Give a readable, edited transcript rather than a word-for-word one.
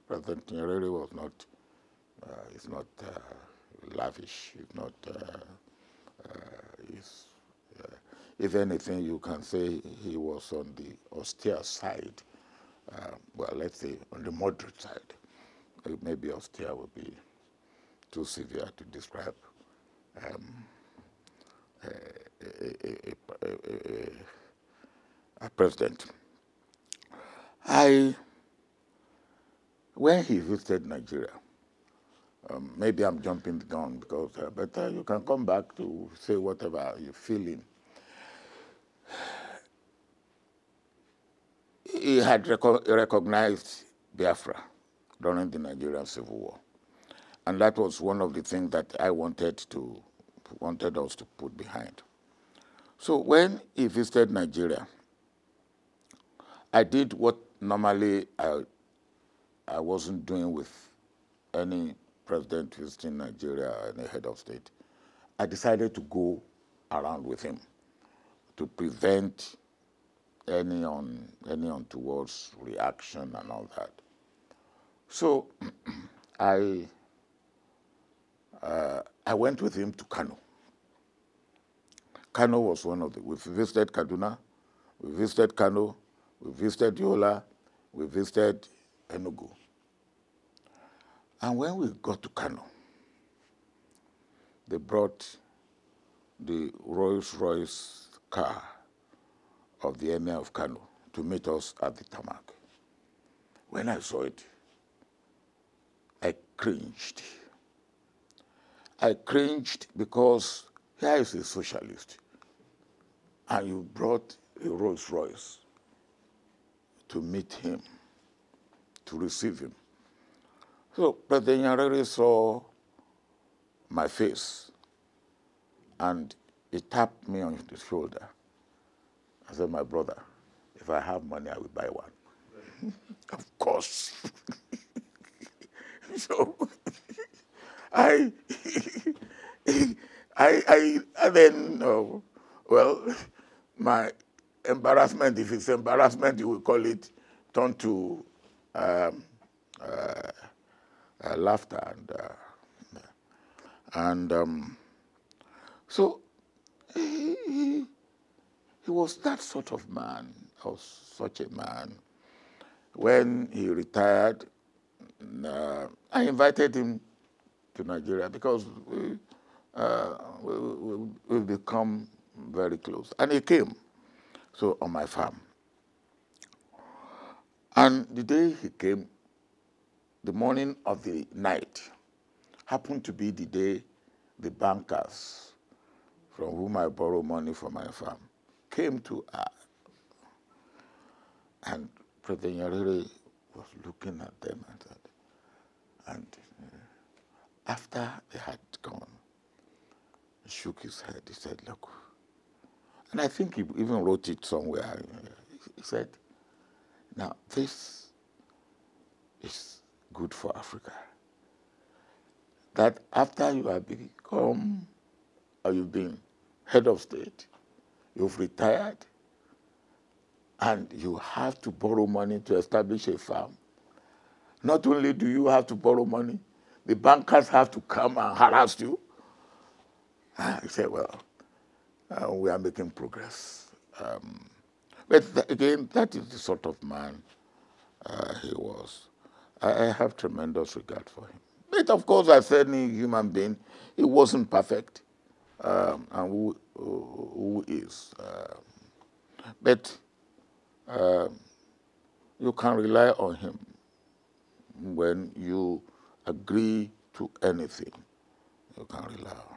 President Nyerere was not, is not lavish, is not, is, if anything, you can say he was on the austere side. Well, let's say on the moderate side. Maybe austere would be too severe to describe a president. When he visited Nigeria, maybe I'm jumping the gun because, but you can come back to say whatever you're feeling. He had recognized Biafra during the Nigerian Civil War. And that was one of the things that I wanted us to put behind. So when he visited Nigeria, I did what normally I wasn't doing with any president visiting Nigeria or any head of state. I decided to go around with him to prevent any untoward reaction and all that. So I went with him to Kano. Kano was one of the, we visited Kaduna, we visited Kano, we visited Yola, we visited Enugu. And when we got to Kano, they brought the Rolls-Royce car of the Emir of Kano to meet us at the tarmac. When I saw it, I cringed. I cringed because here is a socialist, and you brought a Rolls-Royce to meet him, to receive him. So President Nyerere saw my face, and he tapped me on the shoulder. I said, my brother, if I have money, I will buy one. Of course. So I then, well, my embarrassment, if it's embarrassment, you will call it, turned to laughter. So he was that sort of man, or such a man. When he retired, I invited him to Nigeria because we've become very close. And he came, so on my farm. And the day he came, the morning of the night, happened to be the day the bankers from whom I borrow money for my farm came to and President Nyerere was looking at them and after they had gone, he shook his head. He said, look, and I think he even wrote it somewhere. He said, now this is good for Africa. That after you have become, or you've been head of state, you've retired, and you have to borrow money to establish a farm. Not only do you have to borrow money, the bankers have to come and harass you. He said, well, we are making progress. But again, that is the sort of man he was. I have tremendous regard for him. But of course, as any human being, he wasn't perfect, and who is. But you can rely on him when you agree to anything. You can rely on him.